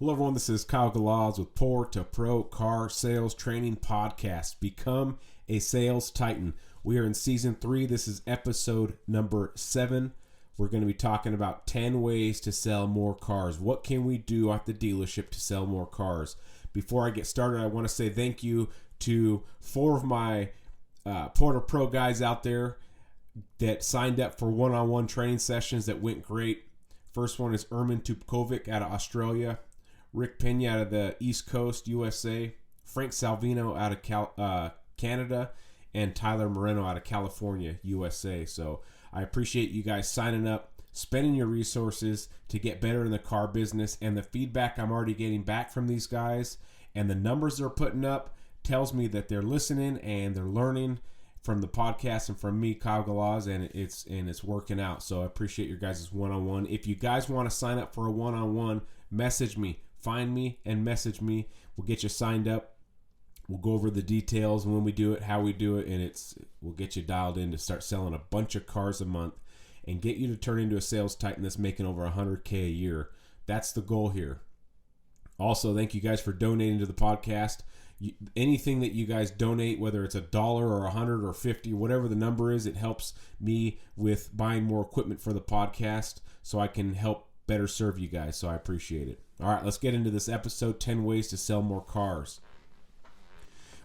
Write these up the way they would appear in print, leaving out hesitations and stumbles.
Hello everyone, this is Kyle Galaz with Poor2Pro Car Sales Training Podcast. Become a Sales Titan. We are in Season 3. This is episode number 7. We're going to be talking about 10 ways to sell more cars. What can we do at the dealership to sell more cars? Before I get started, I want to say thank you to 4 of my Poor2Pro guys out there that signed up for one-on-one training sessions that went great. First one is Hermit out of Australia, Rick Pena out of the East Coast, USA, Frank Salvino out of Canada, and Tyler Moreno out of California, USA. So I appreciate you guys signing up, spending your resources to get better in the car business, and the feedback I'm already getting back from these guys and the numbers they're putting up tells me that they're listening and they're learning from the podcast and from me, Kyle Galaz, and it's working out. So I appreciate your guys' one-on-one. If you guys want to sign up for a one-on-one, message me. Find me and message me. We'll get you signed up. We'll go over the details when we do it, how we do it, and we'll get you dialed in to start selling a bunch of cars a month and get you to turn into a sales titan that's making over $100K a year. That's the goal here. Also, thank you guys for donating to the podcast. Anything that you guys donate, whether it's $1 or $100 or $50, whatever the number is, it helps me with buying more equipment for the podcast so I can help better serve you guys. So I appreciate it. All right, let's get into this episode, 10 ways to sell more cars.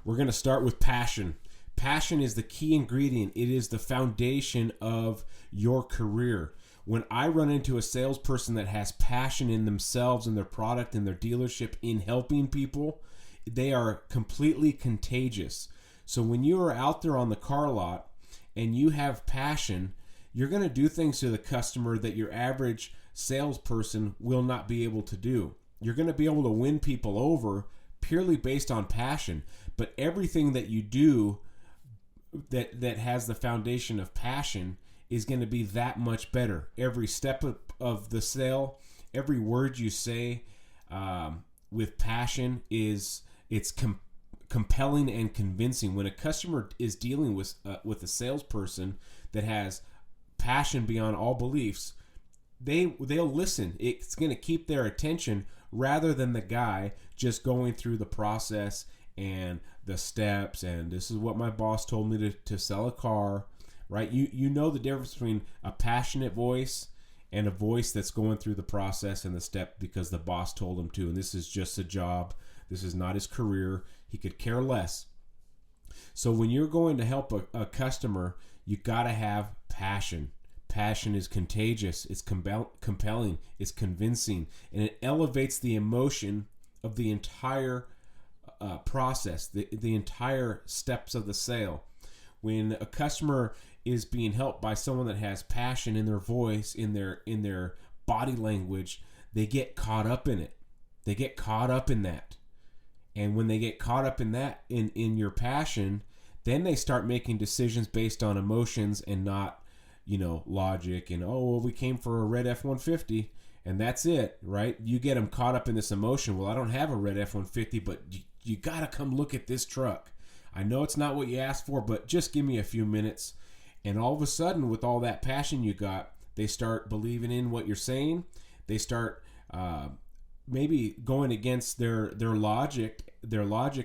We're going to start with passion. Passion is the key ingredient. It is the foundation of your career. When I run into a salesperson that has passion in themselves and their product and their dealership in helping people, they are completely contagious. So when you are out there on the car lot and you have passion, you're going to do things to the customer that your average salesperson will not be able to do. You're going to be able to win people over purely based on passion. But everything that you do that has the foundation of passion is going to be that much better. Every step of the sale, every word you say with passion it's compelling and convincing. When a customer is dealing with a salesperson that has passion beyond all beliefs, they'll listen. It's going to keep their attention rather than the guy just going through the process and the steps and this is what my boss told me to sell a car, right? You know the difference between a passionate voice and a voice that's going through the process and the step because the boss told him to, and this is just a job. This is not his career. He could care less. So when you're going to help a customer, you got to have passion. Passion is contagious. It's compelling. It's convincing. And it elevates the emotion of the entire process, the entire steps of the sale. When a customer is being helped by someone that has passion in their voice, in their body language, they get caught up in it. They get caught up in that. And when they get caught up in that, in your passion, then they start making decisions based on emotions and not, logic and, we came for a red F-150 and that's it, right? You get them caught up in this emotion. Well, I don't have a red F-150, but you got to come look at this truck. I know it's not what you asked for, but just give me a few minutes. And all of a sudden, with all that passion you got, they start believing in what you're saying. They start maybe going against their logic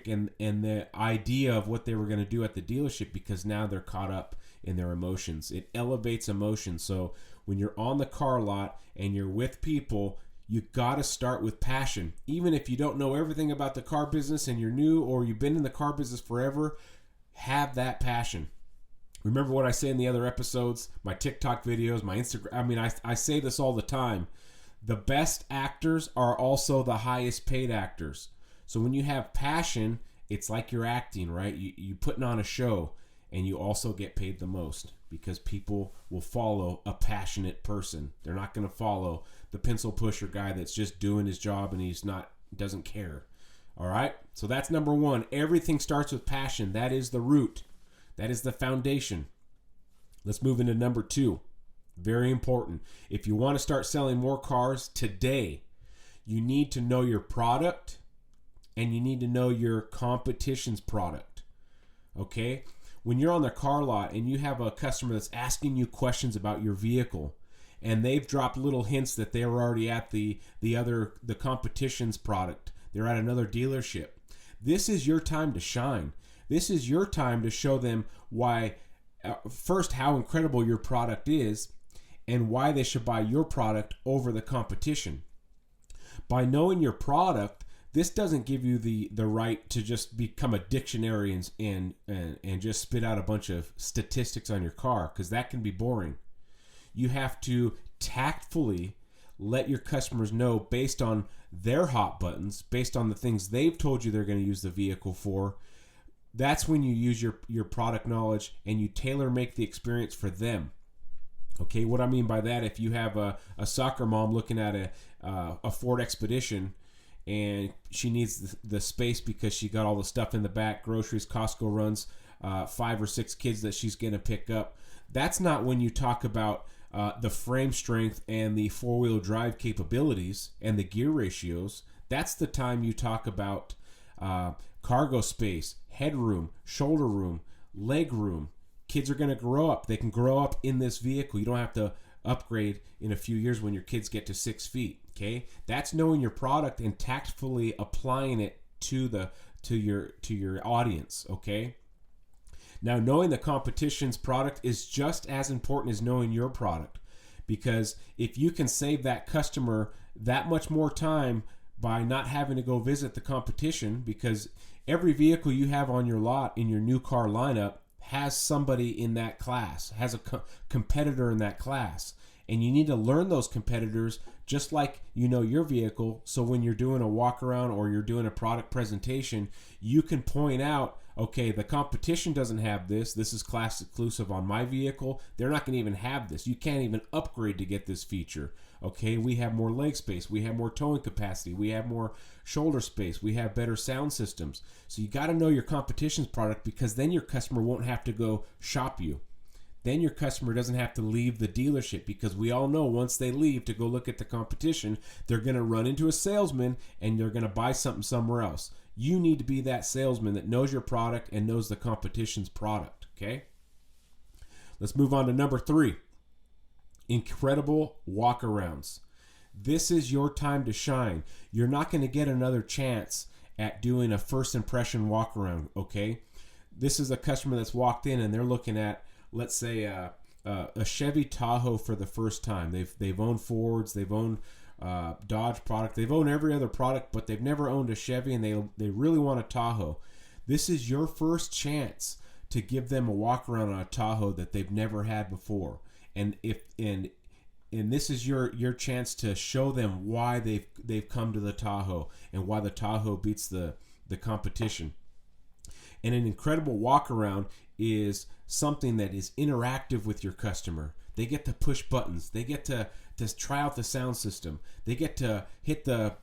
and the idea of what they were going to do at the dealership because now they're caught up in their emotions. It elevates emotions. So when you're on the car lot and you're with people, you got to start with passion. Even if you don't know everything about the car business and you're new or you've been in the car business forever, have that passion. Remember what I say in the other episodes, my TikTok videos, my Instagram. I say this all the time. The best actors are also the highest paid actors. So when you have passion, it's like you're acting, right? You putting on a show, and you also get paid the most because people will follow a passionate person. They're not going to follow the pencil pusher guy that's just doing his job and doesn't care. All right? So that's number 1. Everything starts with passion. That is the root. That is the foundation. Let's move into number 2. Very important. If you want to start selling more cars today, you need to know your product and you need to know your competition's product. Okay? When you're on the car lot and you have a customer that's asking you questions about your vehicle and they've dropped little hints that they were already at the competition's product. They're at another dealership. This is your time to shine. This is your time to show them why, first, how incredible your product is, and why they should buy your product over the competition. By knowing your product, this doesn't give you the right to just become a dictionary and just spit out a bunch of statistics on your car, because that can be boring. You have to tactfully let your customers know, based on their hot buttons, based on the things they've told you they're going to use the vehicle for. That's when you use your product knowledge and you tailor make the experience for them. Okay, what I mean by that, if you have a soccer mom looking at a Ford Expedition, and she needs the space because she got all the stuff in the back, groceries, Costco runs, 5 or 6 kids that she's going to pick up. That's not when you talk about the frame strength and the 4-wheel drive capabilities and the gear ratios. That's the time you talk about cargo space, headroom, shoulder room, leg room. Kids are going to grow up. They can grow up in this vehicle. You don't have to upgrade in a few years when your kids get to 6 feet. Okay, that's knowing your product and tactfully applying it to your audience. Okay, now knowing the competition's product is just as important as knowing your product, because if you can save that customer that much more time by not having to go visit the competition, because every vehicle you have on your lot in your new car lineup has somebody in that class, has a competitor in that class. And you need to learn those competitors just like you know your vehicle. So when you're doing a walk around or you're doing a product presentation, you can point out, okay, the competition doesn't have this. This is class exclusive on my vehicle. They're not going to even have this. You can't even upgrade to get this feature. Okay, we have more leg space. We have more towing capacity. We have more shoulder space. We have better sound systems. So you got to know your competition's product, because then your customer won't have to go shop you. Then your customer doesn't have to leave the dealership, because we all know once they leave to go look at the competition, they're going to run into a salesman and they're going to buy something somewhere else. You need to be that salesman that knows your product and knows the competition's product. Okay? Let's move on to number 3. Incredible walkarounds. This is your time to shine. You're not going to get another chance at doing a first impression walkaround. Okay? This is a customer that's walked in and they're looking at, let's say, a Chevy Tahoe for the first time. They've owned Fords, they've owned Dodge product, they've owned every other product, but they've never owned a Chevy, and they really want a Tahoe. This is your first chance to give them a walk around on a Tahoe that they've never had before, and this is your chance to show them why they've come to the Tahoe and why the Tahoe beats the competition. And an incredible walk around is something that is interactive with your customer. They get to push buttons. They get to try out the sound system. They get to hit the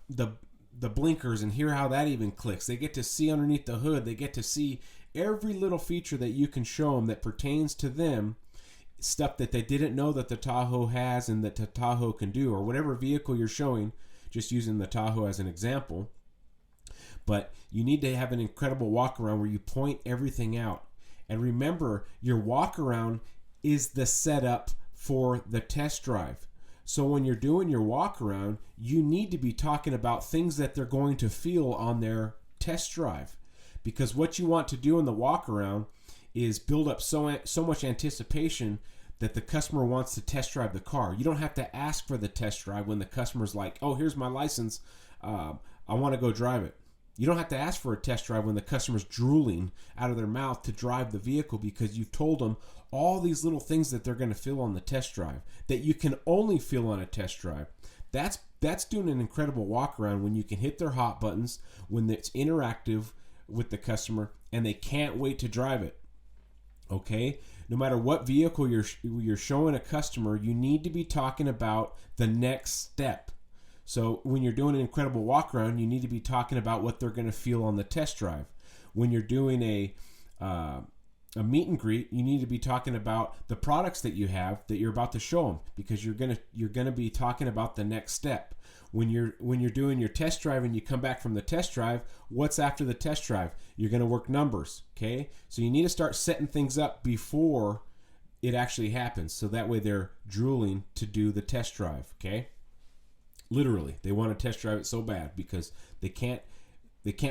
blinkers and hear how that even clicks. They get to see underneath the hood. They get to see every little feature that you can show them that pertains to them, stuff that they didn't know that the Tahoe has and that the Tahoe can do, or whatever vehicle you're showing, just using the Tahoe as an example. But you need to have an incredible walk around where you point everything out. And remember, your walk around is the setup for the test drive. So when you're doing your walk around, you need to be talking about things that they're going to feel on their test drive. Because what you want to do in the walk around is build up so much anticipation that the customer wants to test drive the car. You don't have to ask for the test drive when the customer's like, oh, here's my license, I want to go drive it. You don't have to ask for a test drive when the customer's drooling out of their mouth to drive the vehicle, because you've told them all these little things that they're going to feel on the test drive that you can only feel on a test drive. That's doing an incredible walk around when you can hit their hot buttons, when it's interactive with the customer and they can't wait to drive it. Okay? No matter what vehicle you're showing a customer, you need to be talking about the next step. So when you're doing an incredible walk around, you need to be talking about what they're going to feel on the test drive. When you're doing a meet and greet, you need to be talking about the products that you have that you're about to show them, because you're going to be talking about the next step. When you're doing your test drive and you come back from the test drive, what's after the test drive? You're going to work numbers, okay? So you need to start setting things up before it actually happens. So that way they're drooling to do the test drive, okay? Literally, they want to test drive it so bad because they can't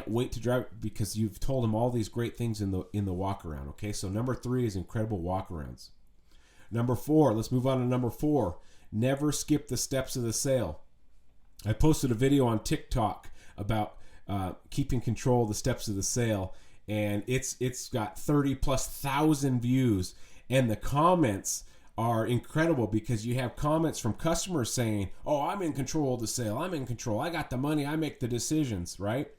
wait to drive it because you've told them all these great things in the walk around, okay? So number 3 is incredible walk arounds. Number 4, let's move on to number 4. Never skip the steps of the sale. I posted a video on TikTok about keeping control of the steps of the sale, and it's got 30,000+ views, and the comments are incredible because you have comments from customers saying, "Oh, I'm in control of the sale. I'm in control. I got the money. I make the decisions," right?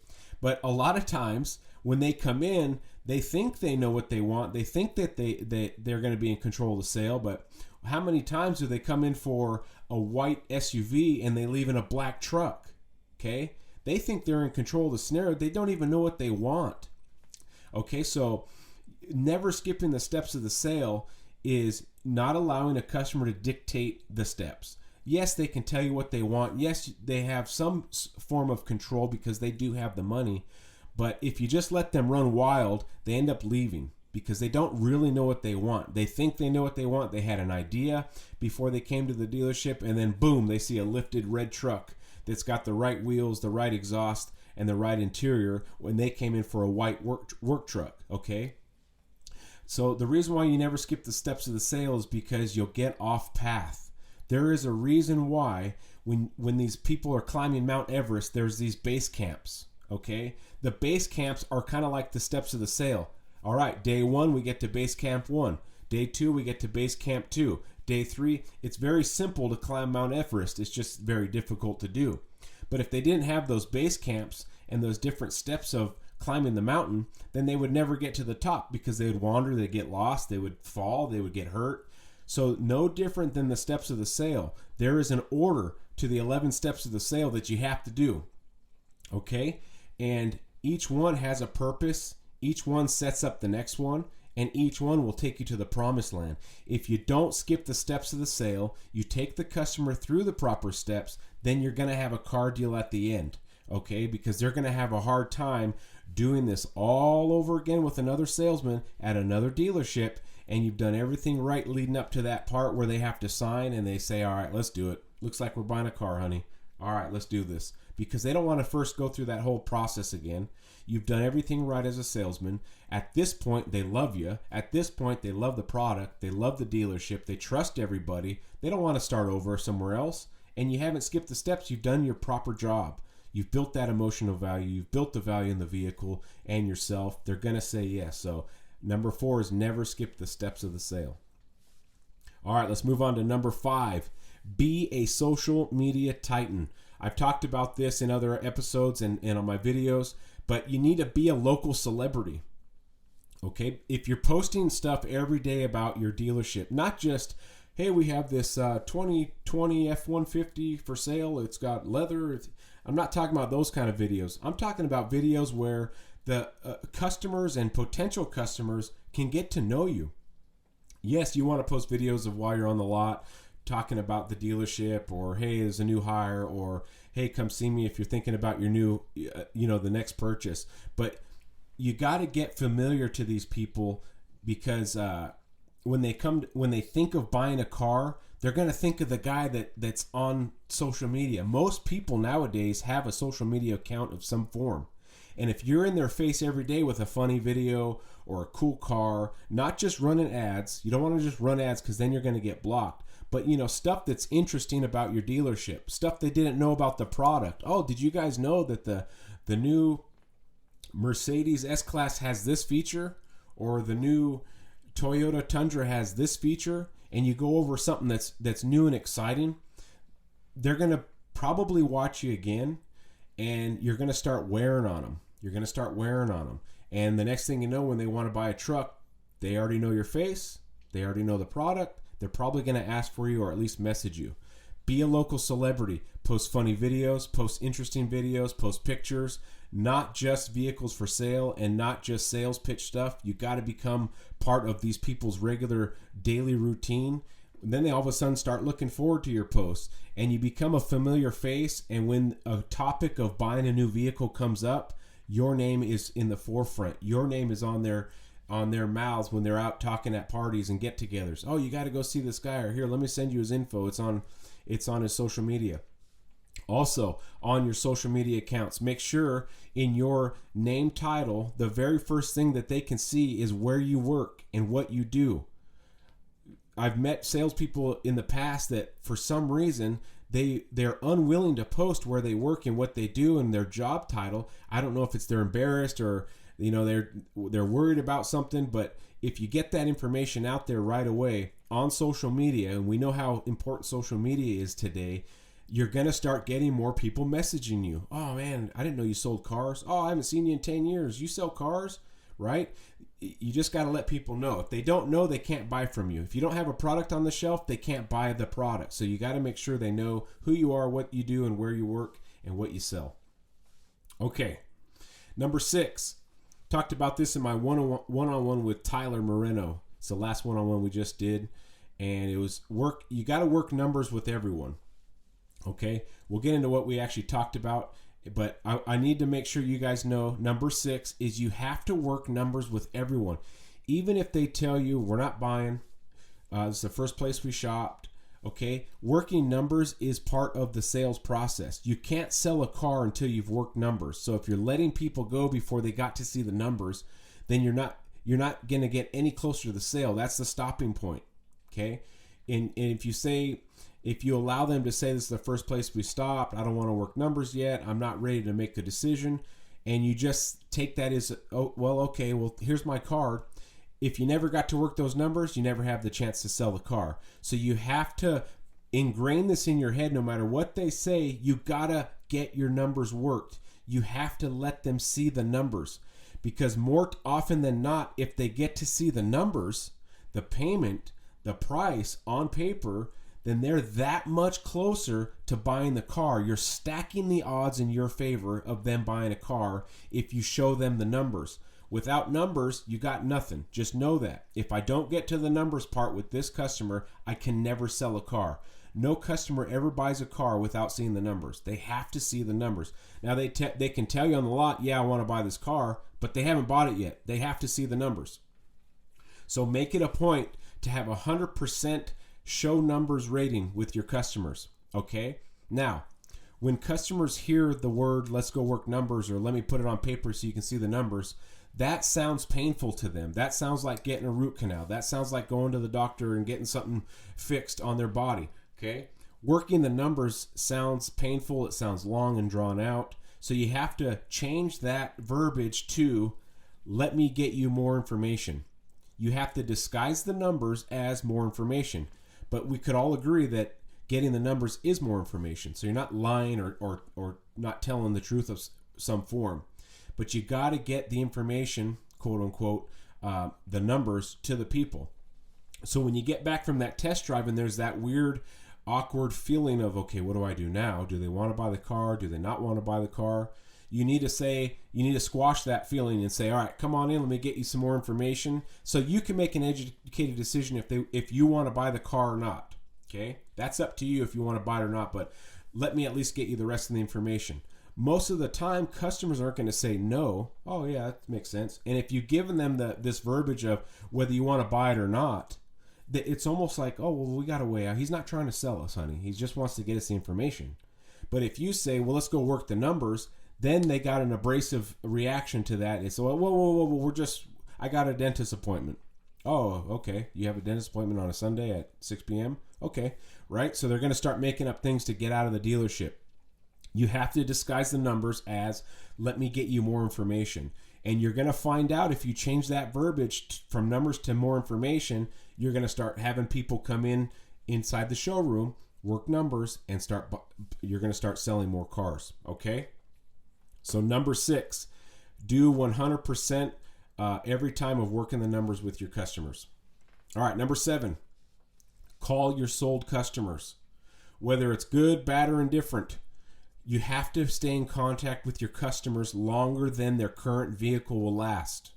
But a lot of times when they come in, they think they know what they want. They think that they're going to be in control of the sale, but how many times do they come in for a white SUV and they leave in a black truck? Okay? They think they're in control of the scenario. They don't even know what they want. Okay, so never skipping the steps of the sale is not allowing a customer to dictate the steps. Yes, they can tell you what they want. Yes, they have some form of control because they do have the money. But if you just let them run wild, they end up leaving because they don't really know what they want. They think they know what they want. They had an idea before they came to the dealership, and then boom, they see a lifted red truck that's got the right wheels, the right exhaust, and the right interior when they came in for a white work truck, okay? So the reason why you never skip the steps of the sale is because you'll get off path. There is a reason why when these people are climbing Mount Everest, there's these base camps, okay? The base camps are kind of like the steps of the sale. All right, day 1, we get to base camp 1. Day 2, we get to base camp 2. Day 3, it's very simple to climb Mount Everest. It's just very difficult to do. But if they didn't have those base camps and those different steps of climbing the mountain, then they would never get to the top because they would wander, they'd get lost, they would fall, they would get hurt. So no different than the steps of the sale. There is an order to the 11 steps of the sale that you have to do, okay? And each one has a purpose. Each one sets up the next one, and each one will take you to the promised land. If you don't skip the steps of the sale, you take the customer through the proper steps, then you're going to have a car deal at the end, okay? Because they're going to have a hard time doing this all over again with another salesman at another dealership, and you've done everything right leading up to that part where they have to sign and they say, "All right, let's do it. Looks like we're buying a car, honey. All right, let's do this." Because they don't want to first go through that whole process again. You've done everything right as a salesman. At this point, they love you. At this point, they love the product. They love the dealership. They trust everybody. They don't want to start over somewhere else. And you haven't skipped the steps. You've done your proper job. You've built that emotional value. You've built the value in the vehicle and yourself. They're going to say yes. So number 4 is never skip the steps of the sale. All right, let's move on to number 5. Be a social media titan. I've talked about this in other episodes and on my videos, but you need to be a local celebrity. Okay? If you're posting stuff every day about your dealership, not just, "Hey, we have this 2020 F-150 for sale. It's got leather." I'm not talking about those kind of videos. I'm talking about videos where the customers and potential customers can get to know you. Yes, you want to post videos of while you're on the lot, talking about the dealership, or "Hey, there's a new hire," or "Hey, come see me if you're thinking about your new, the next purchase." But you got to get familiar to these people because when they think of buying a car, they're going to think of the guy that's on social media. Most people nowadays have a social media account of some form. And if you're in their face every day with a funny video or a cool car, not just running ads, you don't want to just run ads because then you're going to get blocked. But, stuff that's interesting about your dealership, stuff they didn't know about the product. "Oh, did you guys know that the new Mercedes S-Class has this feature?" Or "the new Toyota Tundra has this feature?" And you go over something that's new and exciting, they're going to probably watch you again, and you're going to start wearing on them. And the next thing you know, when they want to buy a truck, they already know your face. They already know the product. They're probably going to ask for you or at least message you. Be a local celebrity. Post funny videos, post interesting videos, post pictures, not just vehicles for sale and not just sales pitch stuff. You got to become part of these people's regular daily routine. And then they all of a sudden start looking forward to your posts, and you become a familiar face. And when a topic of buying a new vehicle comes up, your name is in the forefront. Your name is on their on their mouths when they're out talking at parties and get-togethers. Oh, you got to go see this guy, or here, let me send you his info. It's on his social media. Also, on your social media accounts, make sure in your name title, the very first thing that they can see is where you work and what you do. I've met salespeople in the past that for some reason they're unwilling to post where they work and what they do and their job title. I don't know if it's they're embarrassed or they're worried about something, but if you get that information out there right away on social media, and we know how important social media is today, you're going to start getting more people messaging you. Oh man, I didn't know you sold cars. Oh, I haven't seen you in 10 years. You sell cars, right? You just got to let people know. If they don't know, they can't buy from you. If you don't have a product on the shelf, they can't buy the product. So you got to make sure they know who you are, what you do, and where you work, and what you sell. Okay. Number 6. Talked about this in my one-on-one with Tyler Moreno. It's the last one-on-one we just did. And it was work. You got to work numbers with everyone. Okay, we'll get into what we actually talked about, but I need to make sure you guys know number 6 is you have to work numbers with everyone. Even if they tell you we're not buying, it's the first place we shopped, okay? Working numbers is part of the sales process. You can't sell a car until you've worked numbers. So if you're letting people go before they got to see the numbers, then you're not going to get any closer to the sale. That's the stopping point, okay? And if you allow them to say this is the first place we stopped, I don't want to work numbers yet, I'm not ready to make a decision, and you just take that as, oh, well, okay, well, here's my card. If you never got to work those numbers, you never have the chance to sell the car. So you have to ingrain this in your head. No matter what they say, you got to get your numbers worked. You have to let them see the numbers, because more often than not, if they get to see the numbers, the payment, the price on paper, then they're that much closer to buying the car. You're stacking the odds in your favor of them buying a car if you show them the numbers. Without numbers, you got nothing. Just know that. If I don't get to the numbers part with this customer, I can never sell a car. No customer ever buys a car without seeing the numbers. They have to see the numbers. Now, they can tell you on the lot, yeah, I want to buy this car, but they haven't bought it yet. They have to see the numbers. So make it a point to have 100% show numbers rating with your customers, okay? Now, when customers hear the word, let's go work numbers, or let me put it on paper so you can see the numbers, that sounds painful to them. That sounds like getting a root canal. That sounds like going to the doctor and getting something fixed on their body, okay? Working the numbers sounds painful. It sounds long and drawn out. So you have to change that verbiage to, let me get you more information. You have to disguise the numbers as more information. But we could all agree that getting the numbers is more information. So you're not lying or not telling the truth of some form. But you got to get the information, quote unquote, the numbers to the people. So when you get back from that test drive and there's that weird, awkward feeling of, okay, what do I do now? Do they want to buy the car? Do they not want to buy the car? You need to squash that feeling and say, all right, come on in, let me get you some more information so you can make an educated decision if you want to buy the car or not. Okay? That's up to you if you want to buy it or not, but let me at least get you the rest of the information. Most of the time, customers aren't going to say no. Oh, yeah, that makes sense. And if you've given them this verbiage of whether you want to buy it or not, it's almost like, oh, well, we got to weigh out. He's not trying to sell us, honey. He just wants to get us the information. But if you say, well, let's go work the numbers, then they got an abrasive reaction to that. It's, whoa, I got a dentist appointment. Oh, okay. You have a dentist appointment on a Sunday at 6 p.m.? Okay, right? So they're going to start making up things to get out of the dealership. You have to disguise the numbers as, let me get you more information. And you're going to find out if you change that verbiage from numbers to more information, you're going to start having people come inside the showroom, work numbers, and you're going to start selling more cars, okay? So number 6, do 100% every time of working the numbers with your customers. All right, number 7, call your sold customers. Whether it's good, bad, or indifferent, you have to stay in contact with your customers longer than their current vehicle will last.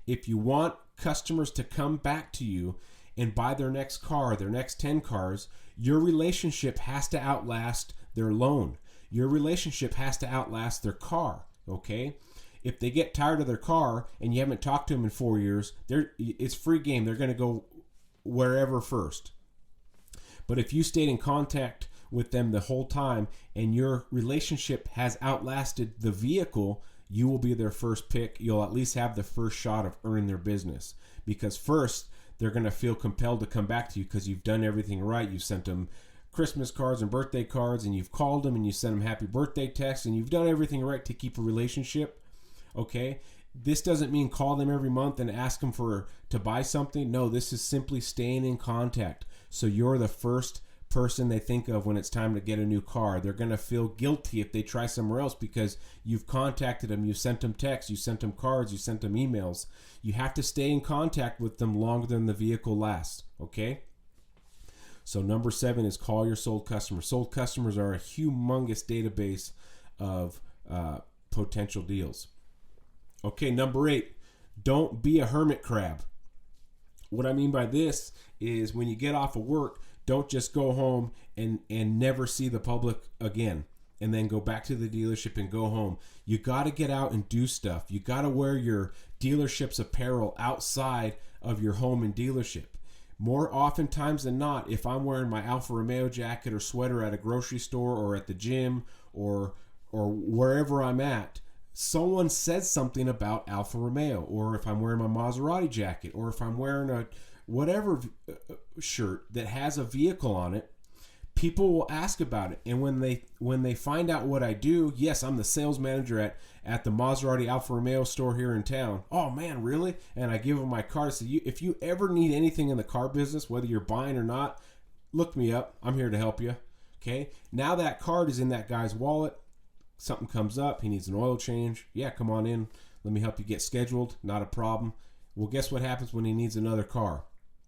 If you want customers to come back to you and buy their next car, their next 10 cars, your relationship has to outlast their loan. Your relationship has to outlast their car, okay? if they get tired of their car and you haven't talked to them in 4 years, it's free game. They're going to go wherever first. But if you stayed in contact with them the whole time and your relationship has outlasted the vehicle, you will be their first pick. You'll at least have the first shot of earning their business, because first they're going to feel compelled to come back to you because you've done everything right. You've sent them Christmas cards and birthday cards, and you've called them and you sent them happy birthday texts, and you've done everything right to keep a relationship. Okay, this doesn't mean call them every month and ask them to buy something. No, this is simply staying in contact. So you're the first person they think of when it's time to get a new car. They're going to feel guilty if they try somewhere else because you've contacted them, you sent them texts, you sent them cards, you sent them emails. You have to stay in contact with them longer than the vehicle lasts. Okay. So number 7 is call your sold customers. Sold customers are a humongous database of potential deals. Okay, number 8, don't be a hermit crab. What I mean by this is when you get off of work, don't just go home and never see the public again and then go back to the dealership and go home. You got to get out and do stuff. You got to wear your dealership's apparel outside of your home and dealership. More oftentimes than not, if I'm wearing my Alfa Romeo jacket or sweater at a grocery store or at the gym or wherever I'm at, someone says something about Alfa Romeo, or if I'm wearing my Maserati jacket, or if I'm wearing a whatever shirt that has a vehicle on it, people will ask about it. And when they find out what I do, yes, I'm the sales manager at the Maserati Alfa Romeo store here in town. Oh man, really? And I give them my card. So if you ever need anything in the car business, whether you're buying or not, look me up. I'm here to help you. Okay. Now that card is in that guy's wallet. Something comes up, he needs an oil change. Yeah, come on in. Let me help you get scheduled. Not a problem. Well, guess what happens when he needs another car?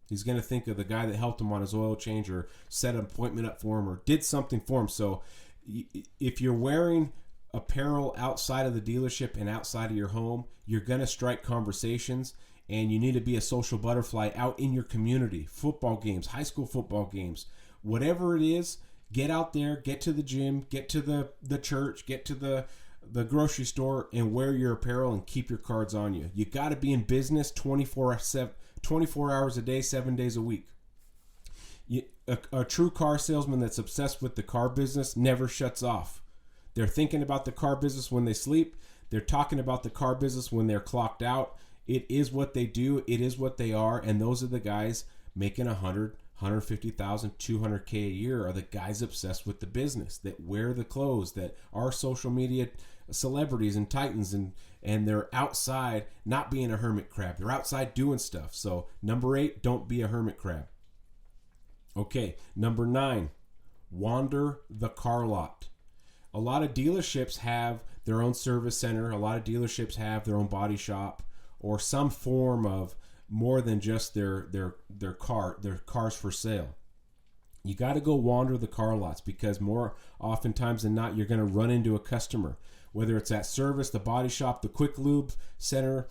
He's going to think of the guy that helped him on his oil change or set an appointment up for him or did something for him. So if you're wearing apparel outside of the dealership and outside of your home, you're going to strike conversations, and you need to be a social butterfly out in your community. Football games, high school football games, whatever it is. Get out there, get to the gym, get to the church, get to the grocery store, and wear your apparel and keep your cards on you. You got to be in business 24 hours a day, 7 days a week. A true car salesman that's obsessed with the car business never shuts off. They're thinking about the car business when they sleep. They're talking about the car business when they're clocked out. It is what they do. It is what they are. And those are the guys making 100, 150,000, 200K a year are the guys obsessed with the business, that wear the clothes, that are social media celebrities and titans, and they're outside not being a hermit crab. They're outside doing stuff. So number 8, don't be a hermit crab. Okay, number 9, wander the car lot. A lot of dealerships have their own service center. A lot of dealerships have their own body shop or some form of more than just their cars for sale. You got to go wander the car lots, because more oftentimes than not, you're going to run into a customer, whether it's at service, the body shop, the quick lube center,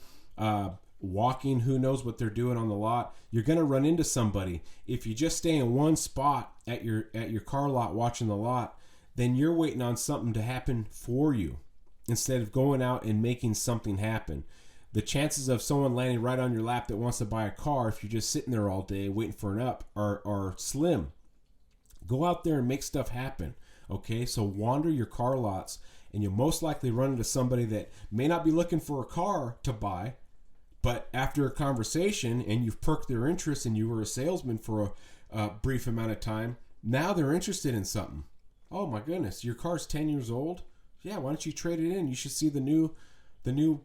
walking, who knows what they're doing on the lot. You're going to run into somebody. If you just stay in one spot at your car lot watching the lot, then you're waiting on something to happen for you instead of going out and making something happen. The chances of someone landing right on your lap that wants to buy a car, if you're just sitting there all day waiting for an up, are slim. Go out there and make stuff happen. Okay, so wander your car lots, and you'll most likely run into somebody that may not be looking for a car to buy, but after a conversation and you've perked their interest and you were a salesman for a brief amount of time, now they're interested in something. Oh my goodness, your car's 10 years old? Yeah, why don't you trade it in? You should see the new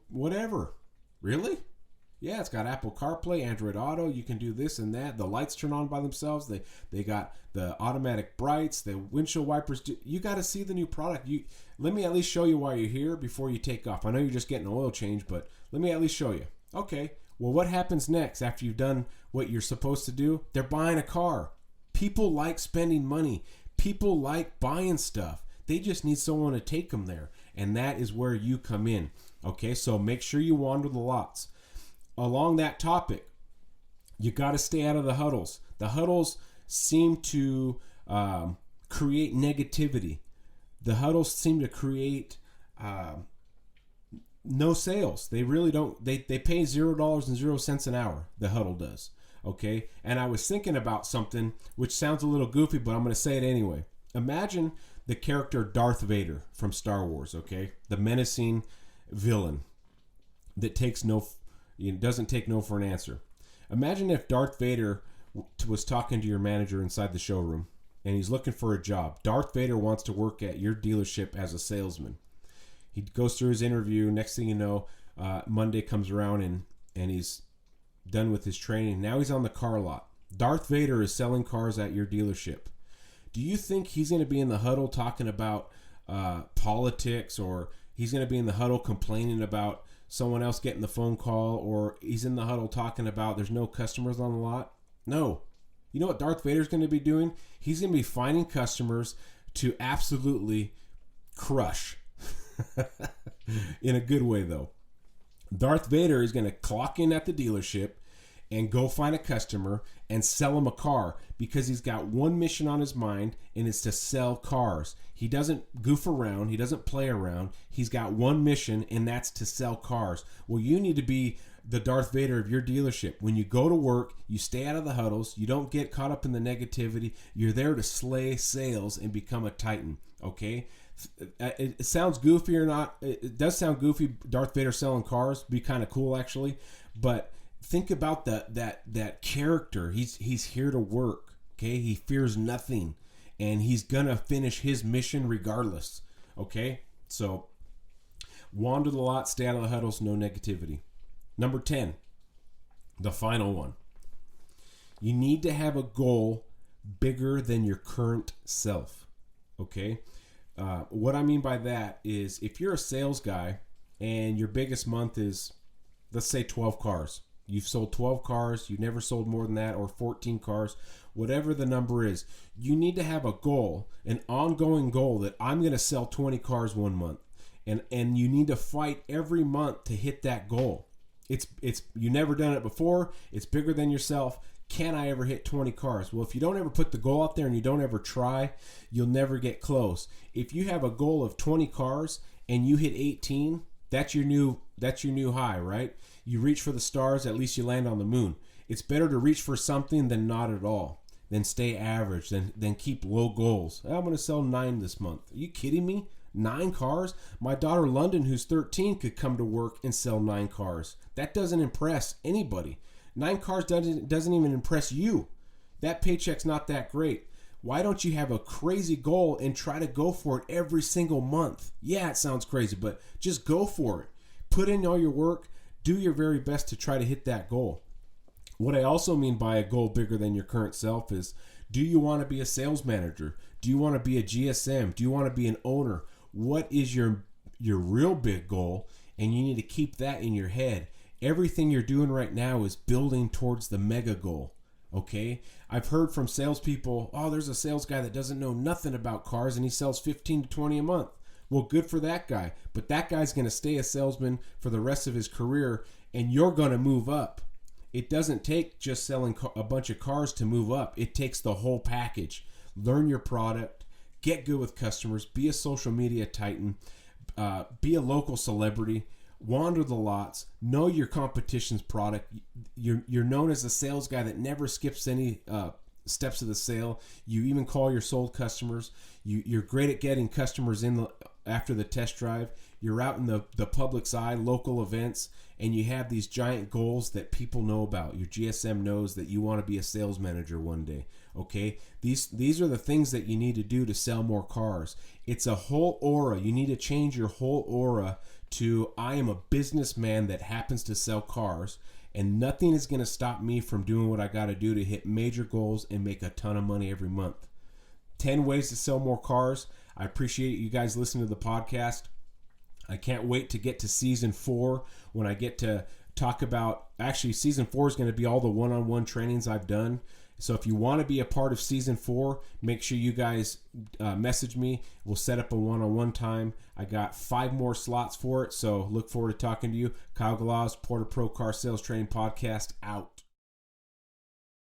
whatever. Really? Yeah, it's got Apple CarPlay, Android Auto. You can do this and that. The lights turn on by themselves. They got the automatic brights, the windshield wipers. You got to see the new product. Let me at least show you why you're here before you take off. I know you're just getting an oil change, but let me at least show you. Okay, well, what happens next after you've done what you're supposed to do? They're buying a car. People like spending money. People like buying stuff. They just need someone to take them there, and that is where you come in. Okay, so make sure you wander the lots. Along that topic, you got to stay out of the huddles. The huddles seem to create negativity. The huddles seem to create no sales. They really don't. They pay $0.00 an hour. The huddle does. Okay. And I was thinking about something which sounds a little goofy, but I'm going to say it anyway. Imagine the character Darth Vader from Star Wars. Okay, the menacing villain that doesn't take no for an answer. Imagine if Darth Vader was talking to your manager inside the showroom, and he's looking for a job. Darth Vader wants to work at your dealership as a salesman. He goes through his interview. Next thing you know, Monday comes around and he's done with his training. Now he's on the car lot. Darth Vader is selling cars at your dealership. Do you think he's going to be in the huddle talking about politics, or he's going to be in the huddle complaining about someone else getting the phone call, or he's in the huddle talking about there's no customers on the lot? No. You know what Darth Vader's going to be doing? He's going to be finding customers to absolutely crush. In a good way, though. Darth Vader is going to clock in at the dealership and go find a customer and sell him a car, because he's got one mission on his mind, and it's to sell cars. He doesn't goof around. He doesn't play around. He's got one mission, and that's to sell cars. Well, you need to be the Darth Vader of your dealership. When you go to work, you stay out of the huddles. You don't get caught up in the negativity. You're there to slay sales and become a titan, okay? It sounds goofy or not. It does sound goofy, Darth Vader selling cars. Be kind of cool, actually. But think about that character. He's here to work, okay? He fears nothing, and he's going to finish his mission regardless, okay? So wander the lot, stay out of the huddles, no negativity. Number 10, the final one. You need to have a goal bigger than your current self, okay? What I mean by that is, if you're a sales guy and your biggest month is, let's say, 12 cars. You've sold 12 cars. You've never sold more than that, or 14 cars. Whatever the number is, you need to have a goal, an ongoing goal that I'm going to sell 20 cars one month. And you need to fight every month to hit that goal. It's you never done it before. It's bigger than yourself. Can I ever hit 20 cars? Well, if you don't ever put the goal out there and you don't ever try, you'll never get close. If you have a goal of 20 cars and you hit 18, that's your new high, right? You reach for the stars, at least you land on the moon. It's better to reach for something than not at all, than stay average, than keep low goals. I'm going to sell 9 this month. Are you kidding me? 9 cars? My daughter London, who's 13, could come to work and sell 9 cars. That doesn't impress anybody. 9 cars doesn't even impress you. That paycheck's not that great. Why don't you have a crazy goal and try to go for it every single month? Yeah, it sounds crazy, but just go for it. Put in all your work. Do your very best to try to hit that goal. What I also mean by a goal bigger than your current self is, do you want to be a sales manager? Do you want to be a GSM? Do you want to be an owner? What is your real big goal? And you need to keep that in your head. Everything you're doing right now is building towards the mega goal, okay? I've heard from salespeople, oh, there's a sales guy that doesn't know nothing about cars and he sells 15 to 20 a month. Well, good for that guy, but that guy's going to stay a salesman for the rest of his career, and you're going to move up. It doesn't take just selling a bunch of cars to move up. It takes the whole package. Learn your product, get good with customers, be a social media titan, be a local celebrity, wander the lots, know your competition's product. You're known as the sales guy that never skips any steps of the sale. You even call your sold customers. You're great at getting customers in after the test drive. You're out in the public's eye, local events, and you have these giant goals that people know about. Your GSM knows that you want to be a sales manager one day. Okay, these are the things that you need to do to sell more cars. It's a whole aura. You need to change your whole aura to, I am a businessman that happens to sell cars, and nothing is going to stop me from doing what I got to do to hit major goals and make a ton of money every month. 10 ways to sell more cars. I appreciate you guys listening to the podcast. I can't wait to get to season 4 when I get to talk about, actually season 4 is going to be all the one-on-one trainings I've done. So if you want to be a part of season 4, make sure you guys message me. We'll set up a one-on-one time. I got 5 more slots for it, so look forward to talking to you. Kyle Galaz, Poor2Pro Car Sales Training Podcast, out.